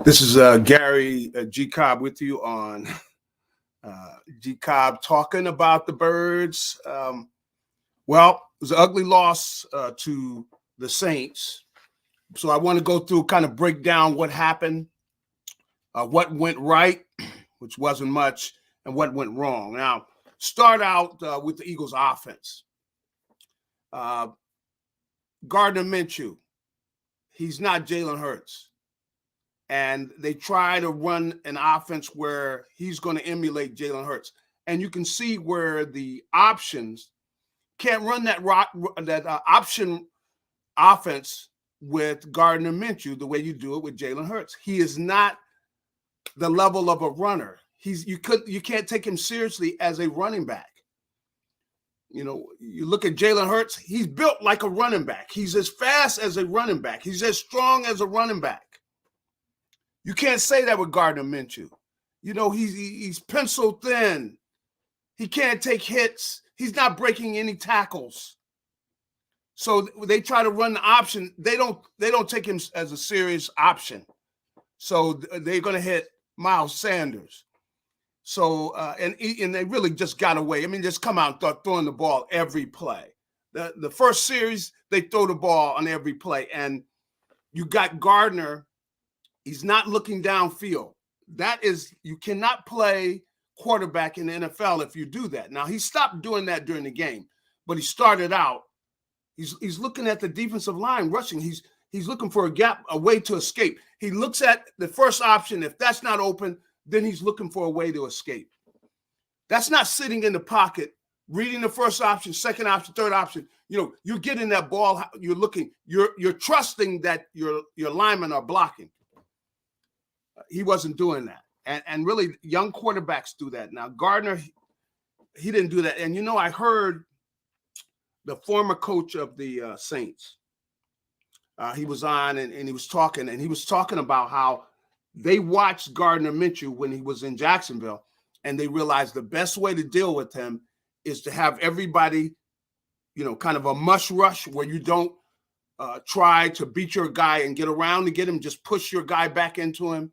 This is Garry G. Cobb with you on G. Cobb talking about the Birds. Well, it was an ugly loss to the Saints. So I want to go through, kind of break down what happened, what went right, which wasn't much, and what went wrong. Now, start out with the Eagles' offense. Gardner Minshew, he's not Jalen Hurts. And they try to run an offense where he's going to emulate Jalen Hurts. And you can see where the options can't run that option offense with Gardner Minshew the way you do it with Jalen Hurts. He is not the level of a runner. You can't take him seriously as a running back. You know, you look at Jalen Hurts, he's built like a running back. He's as fast as a running back. He's as strong as a running back. You can't say that with Gardner Minshew. You know, he's pencil thin. He can't take hits. He's not breaking any tackles. So they try to run the option. They don't take him as a serious option. So they're going to hit Miles Sanders. So and they really just got away. I mean, just come out and start throwing the ball every play. The first series, they throw the ball on every play. And you got Gardner. He's not looking downfield. You cannot play quarterback in the NFL if you do that. Now, he stopped doing that during the game, but he started out. He's looking at the defensive line rushing. He's looking for a gap, a way to escape. He looks at the first option. If that's not open, then he's looking for a way to escape. That's not sitting in the pocket, reading the first option, second option, third option. You know, you're getting that ball. You're looking. You're trusting that your linemen are blocking. He wasn't doing that. And really, young quarterbacks do that. Now, Gardner, he didn't do that. And, you know, I heard the former coach of the Saints. He was on and he was talking about how they watched Gardner Minshew when he was in Jacksonville, and they realized the best way to deal with him is to have everybody, you know, kind of a mush rush where you don't try to beat your guy and get around to get him, just push your guy back into him.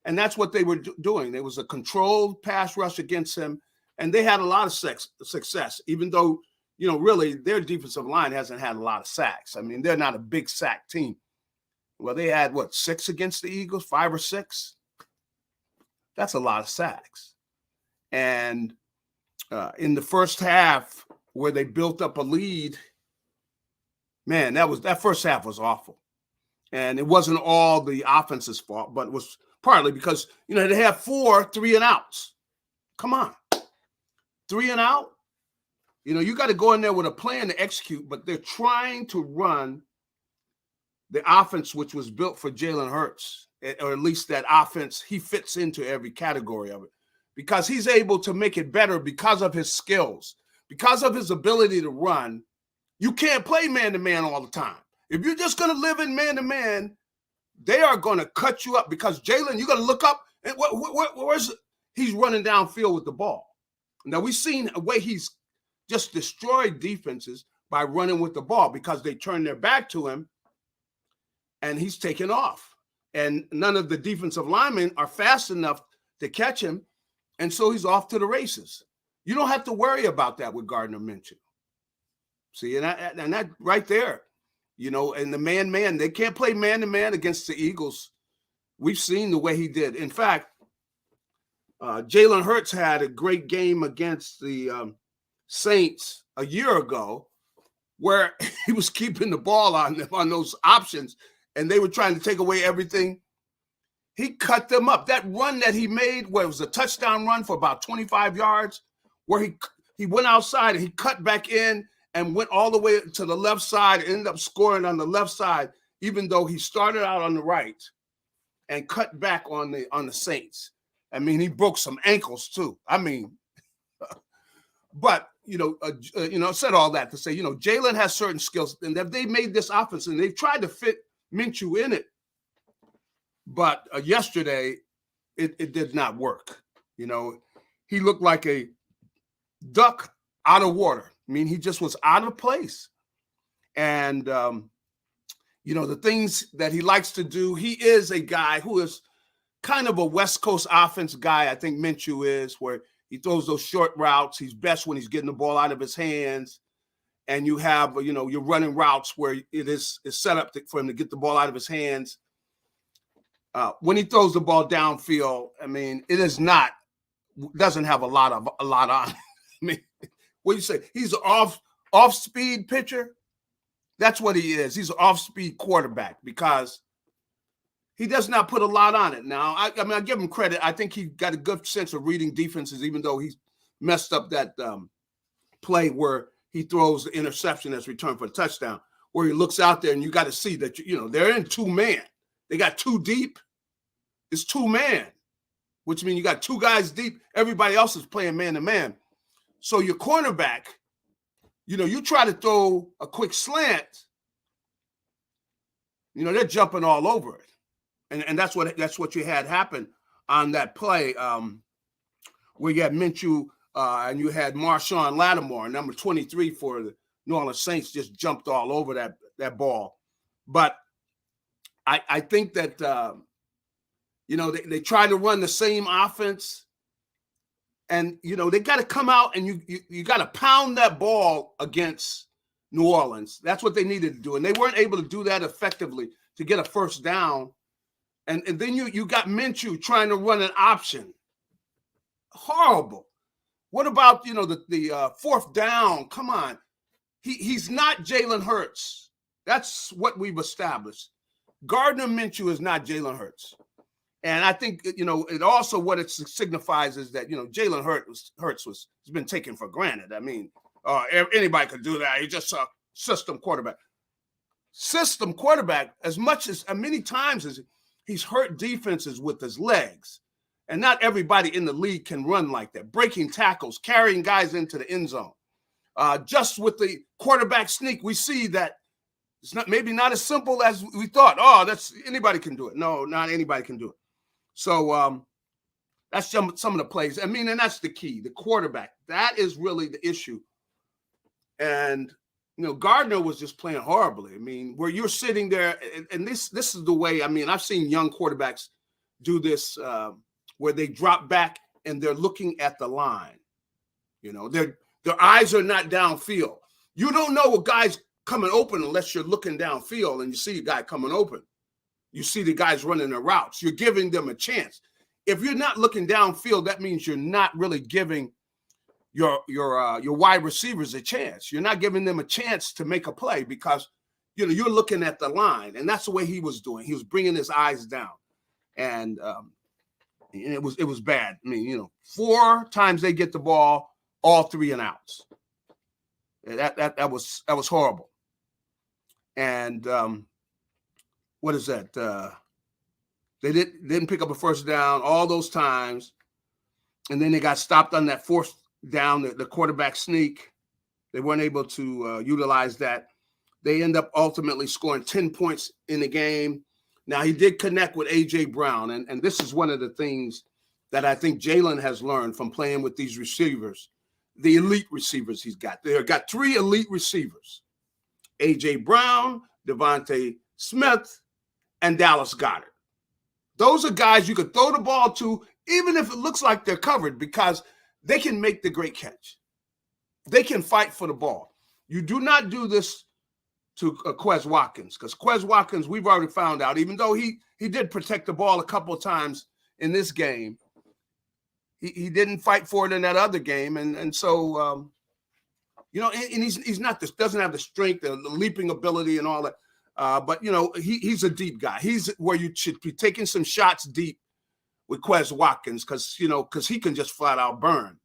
And that's what they were doing. There was a controlled pass rush against him, and they had a lot of success, even though, you know, really their defensive line hasn't had a lot of sacks. I mean, they're not a big sack team. Well, they had, 6 against the Eagles, 5 or 6? That's a lot of sacks. And in the first half, where they built up a lead, man, that first half was awful. And it wasn't all the offense's fault, but it was partly because, you know, they have 4 3-and-outs. Come on. 3 and out? You know, you got to go in there with a plan to execute, but they're trying to run the offense which was built for Jalen Hurts, or at least that offense, he fits into every category of it because he's able to make it better because of his skills, because of his ability to run. You can't play man-to-man all the time. If you're just going to live in man-to-man, they are going to cut you up because Jalen, you're going to look up and where's he's running downfield with the ball. Now, we've seen a way he's just destroyed defenses by running with the ball because they turn their back to him and he's taken off. And none of the defensive linemen are fast enough to catch him, and so he's off to the races. You don't have to worry about that with Gardner Minshew. See, and that right there, you know, and the man-man, they can't play man-to-man against the Eagles. We've seen the way he did. In fact, Jalen Hurts had a great game against the Saints a year ago where he was keeping the ball on them on those options, and they were trying to take away everything. He cut them up. That run that he made, where it was a touchdown run for about 25 yards, where he went outside and he cut back in and went all the way to the left side, ended up scoring on the left side, even though he started out on the right and cut back on the Saints. I mean, he broke some ankles too. I mean, but said all that to say, you know, Jalen has certain skills, and that they made this offense and they've tried to fit Minshew in it. But yesterday, it did not work. You know, he looked like a duck out of water. I mean, he just was out of place. And the things that he likes to do. He is a guy who is kind of a West Coast offense guy. I think Minshew is, where he throws those short routes. He's best when he's getting the ball out of his hands. And you have, you're running routes where it is set up for him to get the ball out of his hands. When he throws the ball downfield, I mean, doesn't have a lot on. I mean, what do you say? He's an off-speed pitcher. That's what he is. He's an off-speed quarterback because he does not put a lot on it. Now, I give him credit. I think he got a good sense of reading defenses, even though he's messed up that play where he throws the interception as return for a touchdown, where he looks out there and you got to see that, they're in two-man. They got two deep. It's two-man, which means you got two guys deep. Everybody else is playing man-to-man. So your cornerback, you try to throw a quick slant, they're jumping all over it. And that's what you had happen on that play where you had Minshew and you had Marshawn Lattimore, number 23 for the New Orleans Saints, just jumped all over that ball. But I think that, they try to run the same offense. And, they got to come out and you got to pound that ball against New Orleans. That's what they needed to do. And they weren't able to do that effectively to get a first down. And then you got Minshew trying to run an option. Horrible. What about, the fourth down? Come on. He's not Jalen Hurts. That's what we've established. Gardner Minshew is not Jalen Hurts. And I think, it also what it signifies is that, Jalen Hurts has been taken for granted. I mean, anybody could do that. He's just a system quarterback. System quarterback, as many times as he's hurt defenses with his legs. And not everybody in the league can run like that. Breaking tackles, carrying guys into the end zone. Just with the quarterback sneak, we see that it's maybe not as simple as we thought. Anybody can do it. No, not anybody can do it. So that's some of the plays. I mean, and that's the key, the quarterback. That is really the issue. And, Gardner was just playing horribly. I mean, where you're sitting there, and this is the way, I've seen young quarterbacks do this where they drop back and they're looking at the line. Their eyes are not downfield. You don't know a guy's coming open unless you're looking downfield and you see a guy coming open. You see the guys running the routes. You're giving them a chance. If you're not looking downfield, that means you're not really giving your wide receivers a chance. You're not giving them a chance to make a play because you're looking at the line, and that's the way he was doing. He was bringing his eyes down, and it was bad. I mean, 4 times they get the ball, all 3 and outs. That was horrible. And what is that? They didn't pick up a first down all those times, and then they got stopped on that fourth down, the quarterback sneak. They weren't able to utilize that. They end up ultimately scoring 10 points in the game. Now, he did connect with A.J. Brown, and this is one of the things that I think Jalen has learned from playing with these receivers, the elite receivers he's got. They've got 3 elite receivers, A.J. Brown, Devontae Smith, and Dallas Goedert. Those are guys you could throw the ball to, even if it looks like they're covered, because they can make the great catch. They can fight for the ball. You do not do this to Quez Watkins, because Quez Watkins, we've already found out, even though he did protect the ball a couple of times in this game, he didn't fight for it in that other game. And so, and he's not this, doesn't have the strength, the leaping ability and all that. But, he's a deep guy. He's where you should be taking some shots deep with Quez Watkins because he can just flat out burn.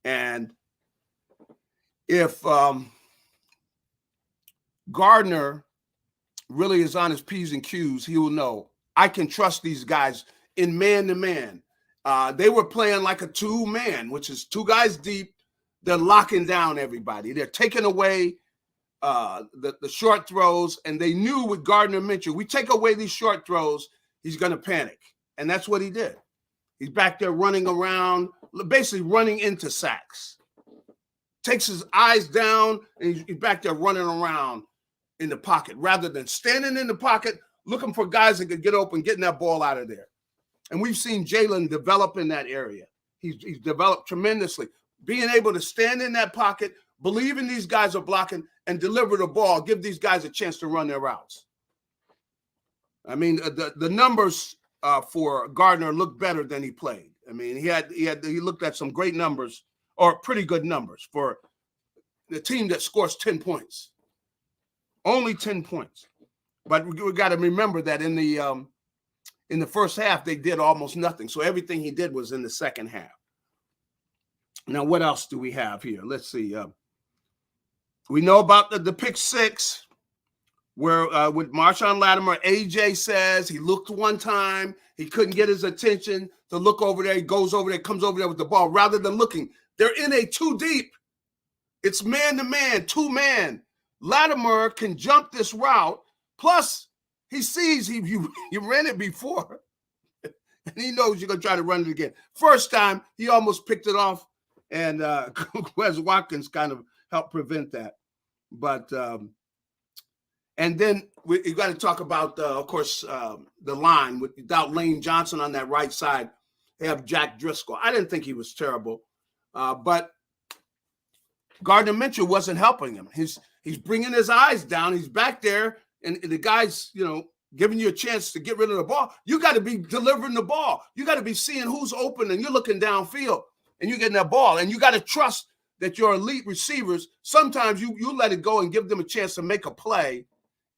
And if Gardner really is on his P's and Q's, he will know, I can trust these guys in man-to-man. They were playing like a 2-man, which is 2 guys deep. They're locking down everybody. They're taking away the short throws, and they knew with Gardner Minshew, we take away these short throws, he's going to panic. And that's what he did. He's back there running around, basically running into sacks. Takes his eyes down, and he's back there running around in the pocket rather than standing in the pocket, looking for guys that could get open, getting that ball out of there. And we've seen Jalen develop in that area. He's developed tremendously. Being able to stand in that pocket, believing these guys are blocking, and deliver the ball, give these guys a chance to run their routes. I mean, the numbers for Gardner looked better than he played. I mean, he looked at some great numbers, or pretty good numbers for the team that scores 10 points. Only 10 points. But we got to remember that in the first half, they did almost nothing. So everything he did was in the second half. Now, what else do we have here? Let's see. We know about the pick six, where with Marshawn Lattimore, AJ says he looked one time. He couldn't get his attention to look over there. He goes over there, comes over there with the ball. Rather than looking, they're in a too deep. It's man-to-man, two-man. Lattimore can jump this route. Plus, he sees you ran it before, and he knows you're going to try to run it again. First time, he almost picked it off, and Wes Watkins kind of helped prevent that. But and then you got to talk about, of course, the line without Lane Johnson on that right side. They have Jack Driscoll. I didn't think he was terrible, but Gardner Minshew wasn't helping him. He's bringing his eyes down. He's back there, and the guy's, giving you a chance to get rid of the ball. You got to be delivering the ball. You got to be seeing who's open, and you're looking downfield, and you're getting that ball. And you got to trust that your elite receivers, sometimes you let it go and give them a chance to make a play,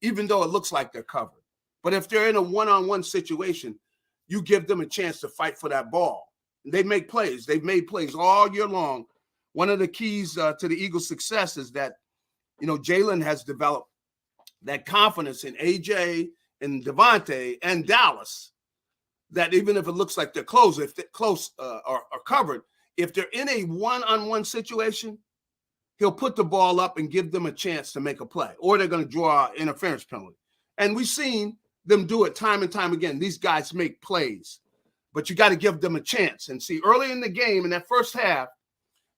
even though it looks like they're covered. But if they're in a one-on-one situation, you give them a chance to fight for that ball. And they make plays. They've made plays all year long. One of the keys to the Eagles' success is that, Jalen has developed that confidence in AJ and Devontae and Dallas, that even if it looks like they're close, if they're close or covered, if they're in a one-on-one situation, he'll put the ball up and give them a chance to make a play, or they're going to draw an interference penalty. And we've seen them do it time and time again. These guys make plays, but you got to give them a chance. And see, early in the game, in that first half,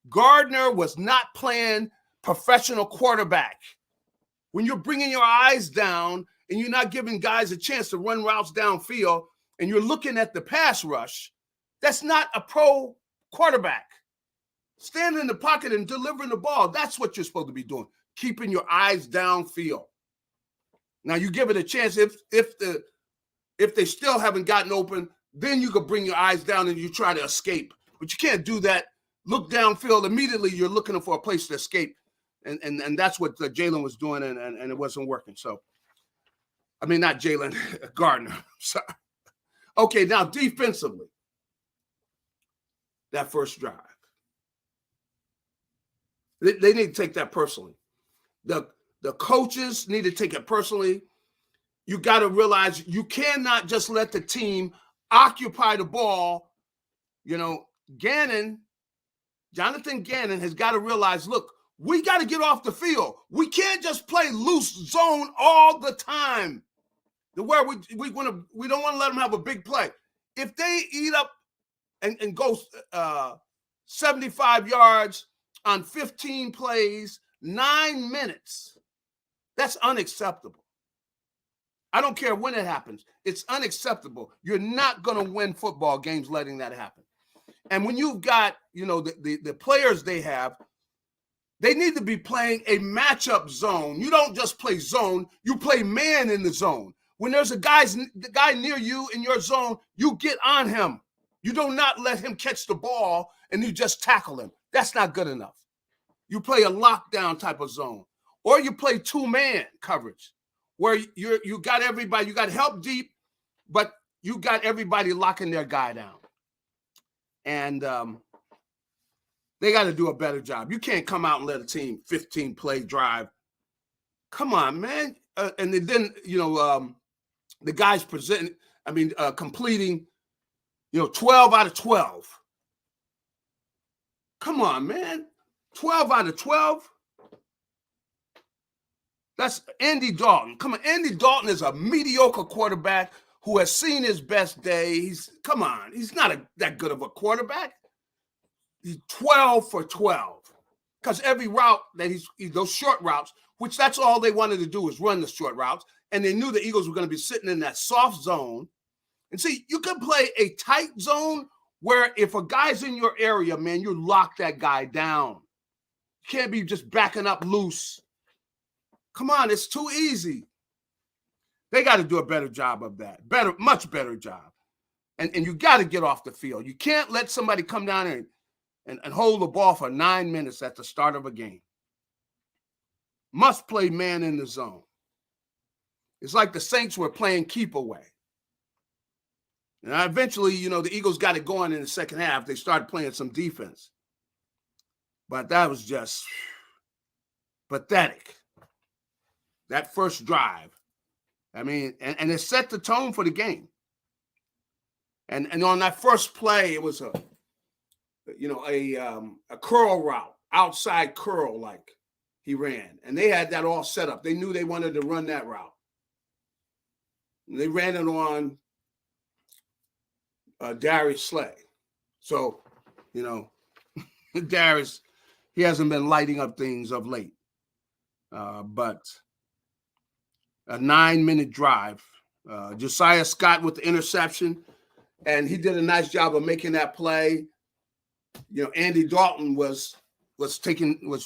Gardner was not playing professional quarterback. When you're bringing your eyes down and you're not giving guys a chance to run routes downfield and you're looking at the pass rush, that's not a pro quarterback. Standing in the pocket and delivering the ball, that's what you're supposed to be doing, keeping your eyes downfield. Now, you give it a chance. If they still haven't gotten open, then you could bring your eyes down and you try to escape. But you can't do that. Look downfield. Immediately, you're looking for a place to escape. And that's what Jalen was doing, and it wasn't working. So, I mean, not Jalen, Gardner. Sorry. Okay, now defensively, that first drive. They need to take that personally. The coaches need to take it personally. You got to realize you cannot just let the team occupy the ball. Jonathan Gannon has got to realize, look, we got to get off the field. We can't just play loose zone all the time. Where we don't want to let them have a big play. If they eat up and go 75 yards on 15 plays, 9 minutes, that's unacceptable. I don't care when it happens. It's unacceptable. You're not going to win football games letting that happen. And when you've got, the players they have, they need to be playing a matchup zone. You don't just play zone. You play man in the zone. When there's the guy near you in your zone, you get on him. You do not let him catch the ball and you just tackle him. That's not good enough. You play a lockdown type of zone, or you play two-man coverage where you got everybody, you got help deep, but you got everybody locking their guy down. And they got to do a better job. You can't come out and let a team 15-play drive. Come on, man. And then, the guys completing, 12 out of 12. Come on, man. 12 out of 12? That's Andy Dalton. Come on, Andy Dalton is a mediocre quarterback who has seen his best days. Come on, he's not that good of a quarterback. He's 12 for 12. Because every route that those short routes which that's all they wanted to do was run the short routes. And they knew the Eagles were going to be sitting in that soft zone. And see, you can play a tight zone where if a guy's in your area, man, you lock that guy down. You can't be just backing up loose. Come on, it's too easy. They got to do a better job of that. Much better job. And you got to get off the field. You can't let somebody come down and hold the ball for 9 minutes at the start of a game. Must play man in the zone. It's like the Saints were playing keep away. And eventually, the Eagles got it going in the second half. They started playing some defense. But that was just pathetic. That first drive. I mean, and it set the tone for the game. And on that first play, it was a curl route, outside curl like he ran. And they had that all set up. They knew they wanted to run that route. And they ran it on Garry Slay. So, Darius, he hasn't been lighting up things of late. But a 9-minute drive. Josiah Scott with the interception, and he did a nice job of making that play. Andy Dalton was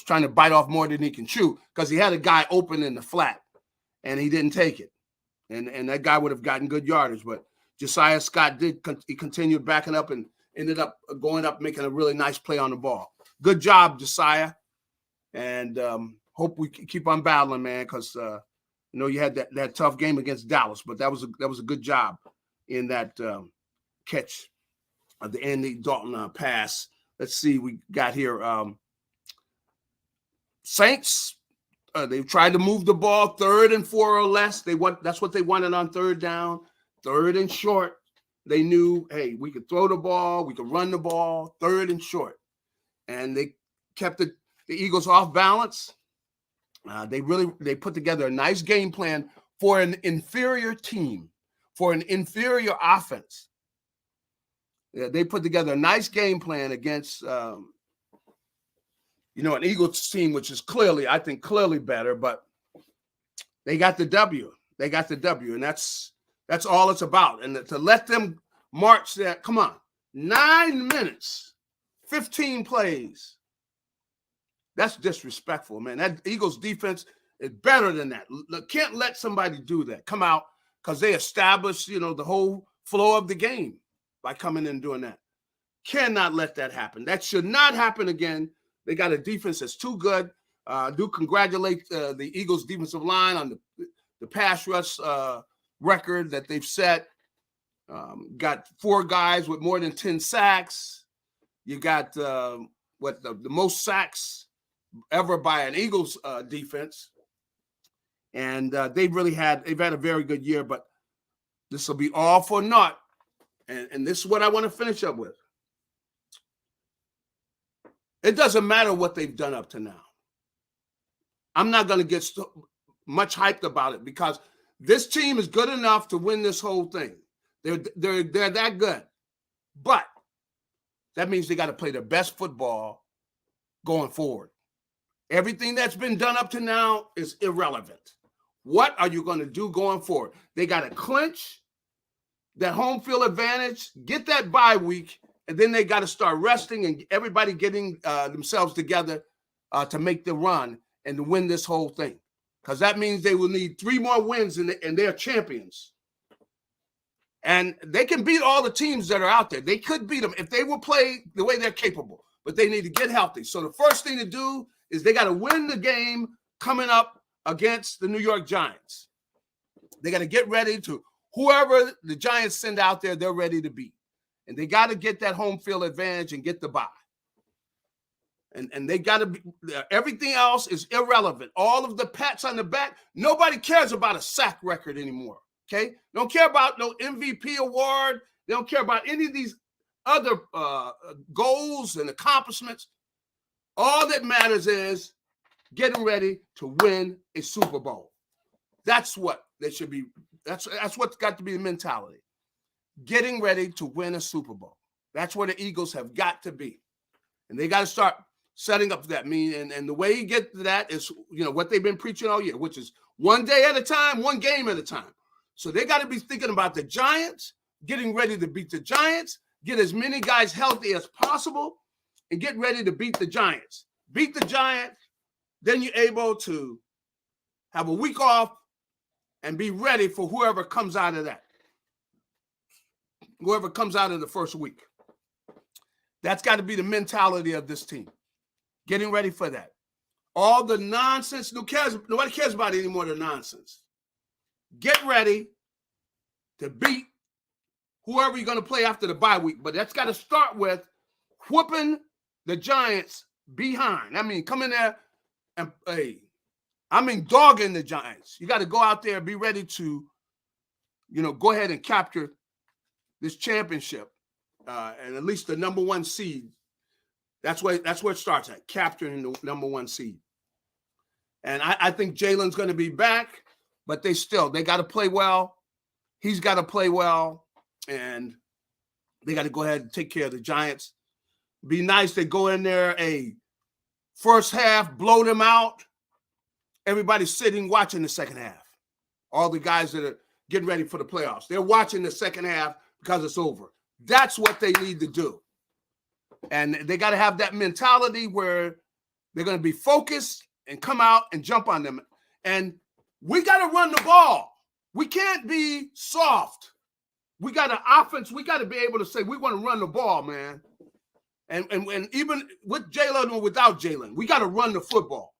trying to bite off more than he can chew because he had a guy open in the flat, and he didn't take it. And that guy would have gotten good yardage, but Josiah Scott he continued backing up and ended up going up, making a really nice play on the ball. Good job, Josiah. And hope we keep on battling, man, because you had that tough game against Dallas, but that was a good job in that catch of the Andy Dalton pass. Let's see, we got here. Saints, they tried to move the ball 3rd and 4 or less. That's what they wanted on 3rd down, 3rd and short. They knew, hey, we could throw the ball, we could run the ball, 3rd and short. And they kept the Eagles off balance. They put together a nice game plan for an inferior team, for an inferior offense. They put together a nice game plan against, an Eagles team, which is clearly better, but they got the W. And that's all it's about. And to let them march that, come on, 9 minutes, 15 plays. That's disrespectful, man. That Eagles defense is better than that. Can't let somebody do that. Come out because they established, the whole flow of the game by coming in and doing that. Cannot let that happen. That should not happen again. They got a defense that's too good. Do congratulate the Eagles defensive line on the pass rush record that they've set. Got 4 guys with more than 10 sacks. You got the most sacks ever by an Eagles defense. And they've had a very good year, but this will be all for naught. And this is what I want to finish up with. It doesn't matter what they've done up to now. I'm not going to get much hyped about it because this team is good enough to win this whole thing. They're that good. But that means they got to play their best football going forward. Everything that's been done up to now is irrelevant. What are you going to do going forward? They got to clinch that home field advantage, get that bye week, and then they got to start resting and everybody getting themselves together to make the run and to win this whole thing. Because that means they will need 3 more wins and they're champions. And they can beat all the teams that are out there. They could beat them if they will play the way they're capable. But they need to get healthy. So the first thing to do is they got to win the game coming up against the New York Giants. They got to get ready to whoever the Giants send out there, they're ready to beat. And they got to get that home field advantage and get the bye. And they got to be, everything else is irrelevant. All of the pats on the back, nobody cares about a sack record anymore. Okay? Don't care about no MVP award. They don't care about any of these other goals and accomplishments. All that matters is getting ready to win a Super Bowl. That's what they should be. That's what's got to be the mentality. Getting ready to win a Super Bowl. That's where the Eagles have got to be. And they got to start setting up that mean. And the way you get to that is, what they've been preaching all year, which is one day at a time, one game at a time. So they got to be thinking about the Giants, getting ready to beat the Giants, get as many guys healthy as possible, and get ready to beat the Giants. Beat the Giants, then you're able to have a week off and be ready for whoever comes out of that. Whoever comes out of the first week. That's got to be the mentality of this team. Getting ready for that. All the nonsense, nobody cares about any more than nonsense. Get ready to beat whoever you're going to play after the bye week. But that's got to start with whooping the Giants behind. I mean, come in there and dogging the Giants. You got to go out there and be ready to, go ahead and capture this championship and at least the number one seed. That's where it starts at, capturing the number one seed. And I think Jalen's going to be back, but they got to play well. He's got to play well, and they got to go ahead and take care of the Giants. Be nice. They go in there, first half, blow them out. Everybody's sitting watching the second half. All the guys that are getting ready for the playoffs, they're watching the second half because it's over. That's what they need to do. And they got to have that mentality where they're going to be focused and come out and jump on them. And we got to run the ball. We can't be soft. We got an offense. We got to be able to say, we want to run the ball, man. And even with Jalen or without Jalen, we got to run the football.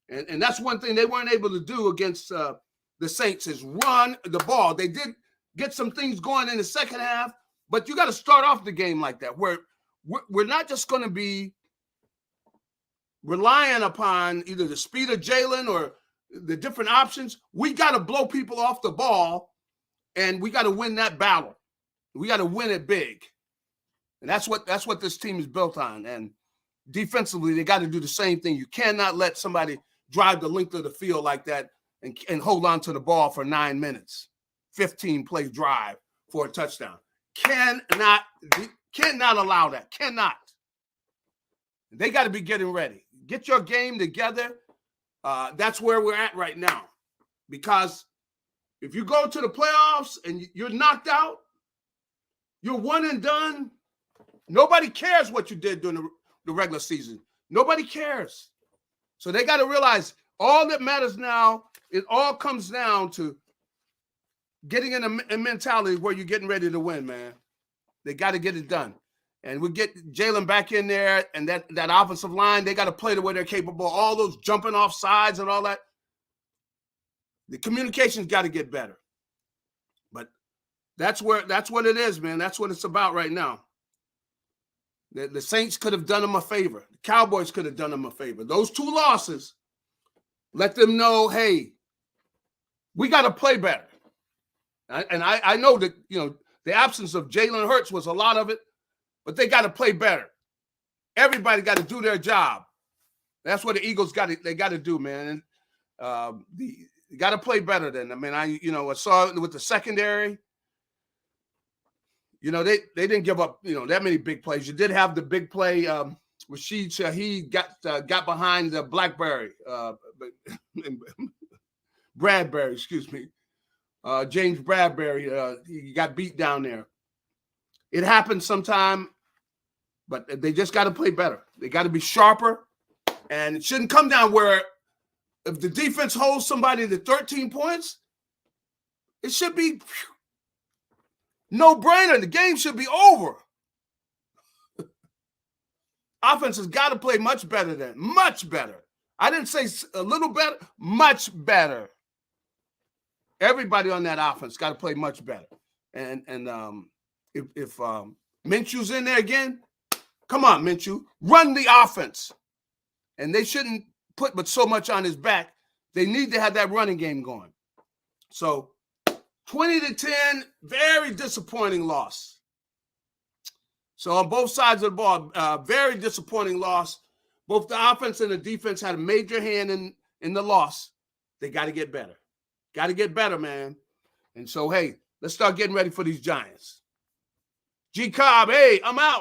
And that's one thing they weren't able to do against the Saints is run the ball. They did get some things going in the second half, but you got to start off the game like that, where we're not just going to be relying upon either the speed of Jalen or the different options. We got to blow people off the ball, and we got to win that battle. We got to win it big. And that's what this team is built on. And defensively, they got to do the same thing. You cannot let somebody drive the length of the field like that and hold on to the ball for 9 minutes, 15-play drive for a touchdown. Cannot allow that. Cannot. They got to be getting ready. Get your game together. That's where we're at right now. Because if you go to the playoffs and you're knocked out, you're one and done, nobody cares what you did during the regular season. Nobody cares. So they got to realize all that matters now, it all comes down to getting in a mentality where you're getting ready to win, man. They got to get it done. And we get Jalen back in there, and that offensive line, they got to play the way they're capable. All those jumping off sides and all that. The communication's got to get better. But that's what it is, man. That's what it's about right now. The Saints could have done them a favor. The Cowboys could have done them a favor. Those two losses, let them know, hey, we got to play better. And I know that, the absence of Jalen Hurts was a lot of it, but they got to play better. Everybody got to do their job. That's what the Eagles got to do, man. And you got to play better than. I saw it with the secondary. They didn't give up, that many big plays. You did have the big play. Rashid Shaheed got behind the Bradbury, excuse me. James Bradbury, he got beat down there. It happens sometime, but they just got to play better. They got to be sharper, and it shouldn't come down where if the defense holds somebody to 13 points, it should be no-brainer. The game should be over. Offense has got to play much better than. Much better. I didn't say a little better, much better. Everybody on that offense got to play much better. And if Minshew's in there again, come on, Minshew, run the offense. And they shouldn't put but so much on his back. They need to have that running game going. So 20-10, very disappointing loss. So on both sides of the ball, very disappointing loss. Both the offense and the defense had a major hand in the loss. They got to get better. Got to get better, man. And so, hey, let's start getting ready for these Giants. G. Cobb, hey, I'm out.